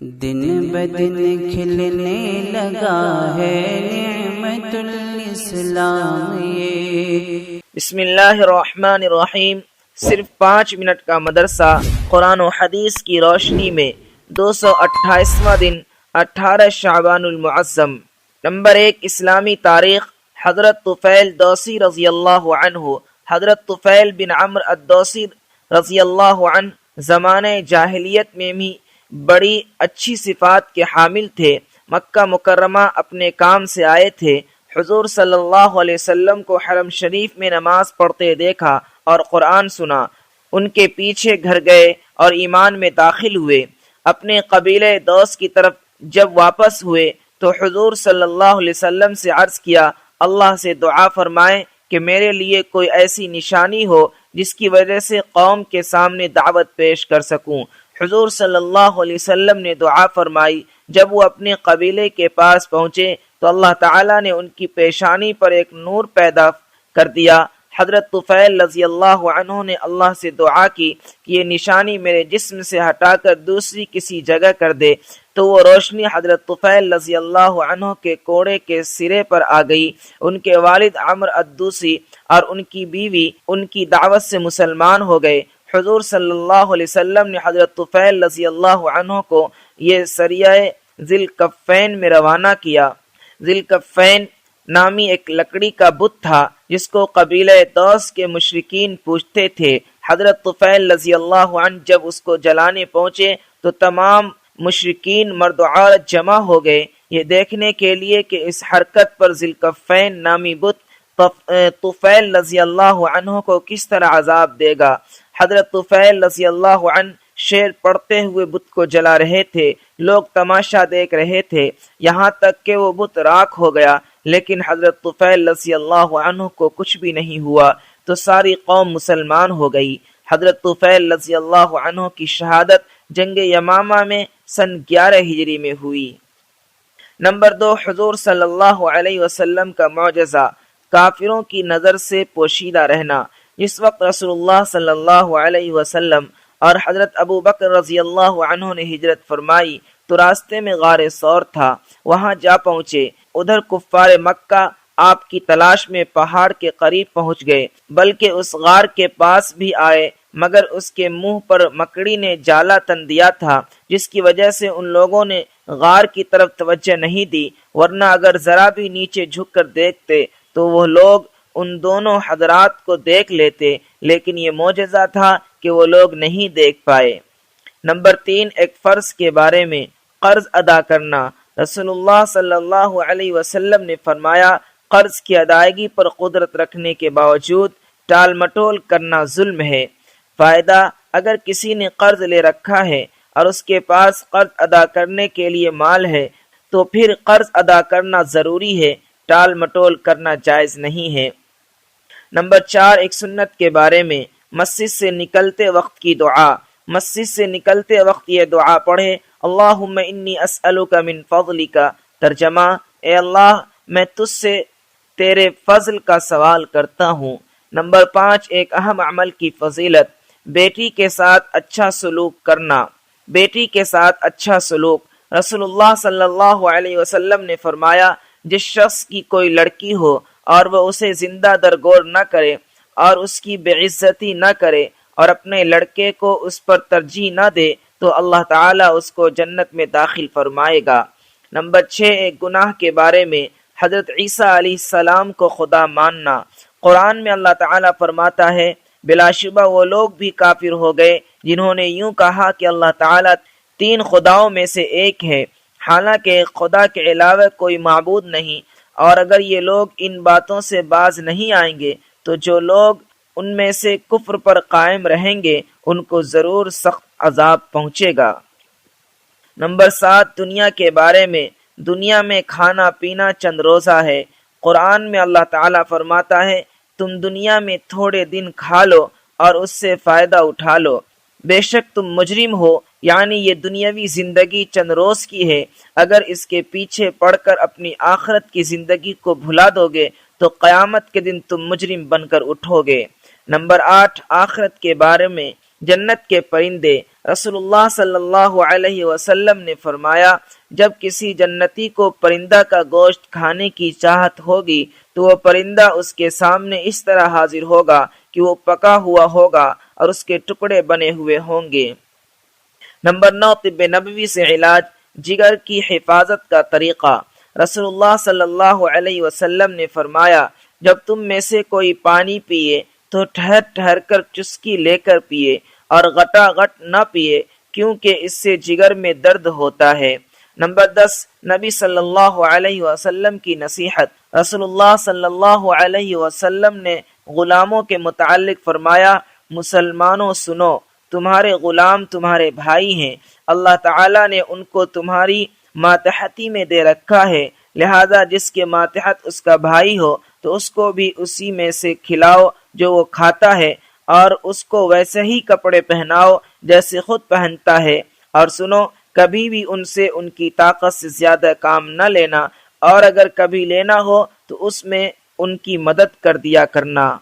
دن بدن کھلنے لگا ہے نعمت الاسلام یہ۔ بسم اللہ الرحمن الرحیم۔ صرف 5 منٹ کا مدرسہ قرآن و حدیث کی روشنی میں 228واں دن 18 شعبان المعظم۔ نمبر 1، اسلامی تاریخ۔ حضرت طفیل دوسی رضی اللہ عنہ، حضرت طفیل بن عمرو الدوسی رضی اللہ عنہ زمانۂ جاہلیت میں بھی بڑی اچھی صفات کے حامل تھے۔ مکہ مکرمہ اپنے کام سے آئے تھے۔ حضور صلی اللہ علیہ وسلم کو حرم شریف میں نماز پڑھتے دیکھا اور قرآن سنا۔ ان کے پیچھے گھر گئے اور ایمان میں داخل ہوئے۔ اپنے قبیلے دوس کی طرف جب واپس ہوئے تو حضور صلی اللہ علیہ وسلم سے عرض کیا، اللہ سے دعا فرمائیں کہ میرے لیے کوئی ایسی نشانی ہو جس کی وجہ سے قوم کے سامنے دعوت پیش کر سکوں۔ حضور صلی اللہ علیہ وسلم نے دعا فرمائی۔ جب وہ اپنے قبیلے کے پاس پہنچے تو اللہ تعالیٰ نے ان کی پیشانی پر ایک نور پیدا کر دیا۔ حضرت طفیل رضی اللہ عنہ نے اللہ سے دعا کی کہ یہ نشانی میرے جسم سے ہٹا کر دوسری کسی جگہ کر دے، تو وہ روشنی حضرت طفیل رضی اللہ عنہ کے کوڑے کے سرے پر آ گئی۔ ان کے والد عمرو الدوسی اور ان کی بیوی ان کی دعوت سے مسلمان ہو گئے۔ حضور صلی اللہ علیہ وسلم نے حضرت طفیل رضی اللہ عنہ کو یہ سریہ ذی الکفین میں روانہ کیا۔ ذی الکفین نامی ایک لکڑی کا بت تھا جس کو قبیلہ دوس کے مشرکین پوجتے تھے۔ حضرت طفیل رضی اللہ عنہ جب اس کو جلانے پہنچے تو تمام مشرکین مرد و عورت جمع ہو گئے یہ دیکھنے کے لیے کہ اس حرکت پر ذی الکفین نامی بت طفیل رضی اللہ عنہ کو کس طرح عذاب دے گا۔ حضرت طفیل رضی اللہ عنہ شعر پڑھتے ہوئے بت کو جلا رہے تھے۔ لوگ تماشا دیکھ رہے تھے یہاں تک کہ وہ بت راکھ ہو گیا، لیکن حضرت طفیل رضی اللہ عنہ کو کچھ بھی نہیں ہوا تو ساری قوم مسلمان ہو گئی۔ حضرت طفیل رضی اللہ عنہ کی شہادت جنگ یمامہ میں سن 11 ہجری میں ہوئی۔ نمبر 2، حضور صلی اللہ علیہ وسلم کا معجزہ، کافروں کی نظر سے پوشیدہ رہنا۔ جس وقت رسول اللہ صلی اللہ علیہ وسلم اور حضرت ابو بکر رضی اللہ عنہ نے ہجرت فرمائی تو راستے میں غار ثور تھا، وہاں جا پہنچے۔ ادھر کفار مکہ آپ کی تلاش میں پہاڑ کے قریب پہنچ گئے، بلکہ اس غار کے پاس بھی آئے، مگر اس کے منہ پر مکڑی نے جالا تن دیا تھا، جس کی وجہ سے ان لوگوں نے غار کی طرف توجہ نہیں دی، ورنہ اگر ذرا بھی نیچے جھک کر دیکھتے تو وہ لوگ ان دونوں حضرات کو دیکھ لیتے، لیکن یہ معجزہ تھا کہ وہ لوگ نہیں دیکھ پائے۔ نمبر 3، ایک فرض کے بارے میں، قرض ادا کرنا۔ رسول اللہ صلی اللہ علیہ وسلم نے فرمایا، قرض کی ادائیگی پر قدرت رکھنے کے باوجود ٹال مٹول کرنا ظلم ہے۔ فائدہ، اگر کسی نے قرض لے رکھا ہے اور اس کے پاس قرض ادا کرنے کے لیے مال ہے تو پھر قرض ادا کرنا ضروری ہے، ٹال مٹول کرنا جائز نہیں ہے۔ نمبر 4، ایک سنت کے بارے میں، مسجد سے نکلتے وقت کی دعا۔ مسجد سے نکلتے وقت یہ دعا پڑھے، اللہم انی اسألک من فضلک۔ ترجمہ، اے اللہ میں تجھ سے تیرے فضل کا سوال کرتا ہوں۔ نمبر 5، ایک اہم عمل کی فضیلت، بیٹی کے ساتھ اچھا سلوک کرنا۔ بیٹی کے ساتھ اچھا سلوک۔ رسول اللہ صلی اللہ علیہ وسلم نے فرمایا، جس شخص کی کوئی لڑکی ہو اور وہ اسے زندہ درگور نہ کرے اور اس کی بے عزتی نہ کرے اور اپنے لڑکے کو اس پر ترجیح نہ دے تو اللہ تعالیٰ اس کو جنت میں داخل فرمائے گا۔ نمبر 6، ایک گناہ کے بارے میں، حضرت عیسیٰ علیہ السلام کو خدا ماننا۔ قرآن میں اللہ تعالیٰ فرماتا ہے، بلا شبہ وہ لوگ بھی کافر ہو گئے جنہوں نے یوں کہا کہ اللہ تعالیٰ 3 خداؤں میں سے ایک ہے، حالانکہ خدا کے علاوہ کوئی معبود نہیں۔ اور اگر یہ لوگ ان باتوں سے باز نہیں آئیں گے تو جو لوگ ان میں سے کفر پر قائم رہیں گے ان کو ضرور سخت عذاب پہنچے گا۔ نمبر 7، دنیا کے بارے میں، دنیا میں کھانا پینا چند روزہ ہے۔ قرآن میں اللہ تعالیٰ فرماتا ہے، تم دنیا میں تھوڑے دن کھا لو اور اس سے فائدہ اٹھا لو، بے شک تم مجرم ہو، یعنی یہ دنیاوی زندگی چند روز کی ہے، اگر اس کے پیچھے پڑ کر اپنی آخرت کی زندگی کو بھلا دو گے تو قیامت کے دن تم مجرم بن کر اٹھو گے۔ نمبر 8، آخرت کے بارے میں، جنت کے پرندے۔ رسول اللہ صلی اللہ علیہ وسلم نے فرمایا، جب کسی جنتی کو پرندہ کا گوشت کھانے کی چاہت ہوگی تو وہ پرندہ اس کے سامنے اس طرح حاضر ہوگا کہ وہ پکا ہوا ہوگا اور اس کے ٹکڑے بنے ہوئے ہوں گے۔ نمبر 9، طب نبوی سے علاج، جگر کی حفاظت کا طریقہ۔ رسول اللہ صلی اللہ علیہ وسلم نے فرمایا، جب تم میں سے کوئی پانی پیے تو ٹھہر ٹھہر کر چسکی لے کر پیے اور غٹا غٹ نہ پیے، کیونکہ اس سے جگر میں درد ہوتا ہے۔ نمبر 10، نبی صلی اللہ علیہ وسلم کی نصیحت۔ رسول اللہ صلی اللہ علیہ وسلم نے غلاموں کے متعلق فرمایا، مسلمانوں سنو، تمہارے غلام تمہارے بھائی ہیں، اللہ تعالیٰ نے ان کو تمہاری ماتحتی میں دے رکھا ہے، لہذا جس کے ماتحت اس کا بھائی ہو تو اس کو بھی اسی میں سے کھلاؤ جو وہ کھاتا ہے، اور اس کو ویسے ہی کپڑے پہناؤ جیسے خود پہنتا ہے، اور سنو، کبھی بھی ان سے ان کی طاقت سے زیادہ کام نہ لینا، اور اگر کبھی لینا ہو تو اس میں ان کی مدد کر دیا کرنا۔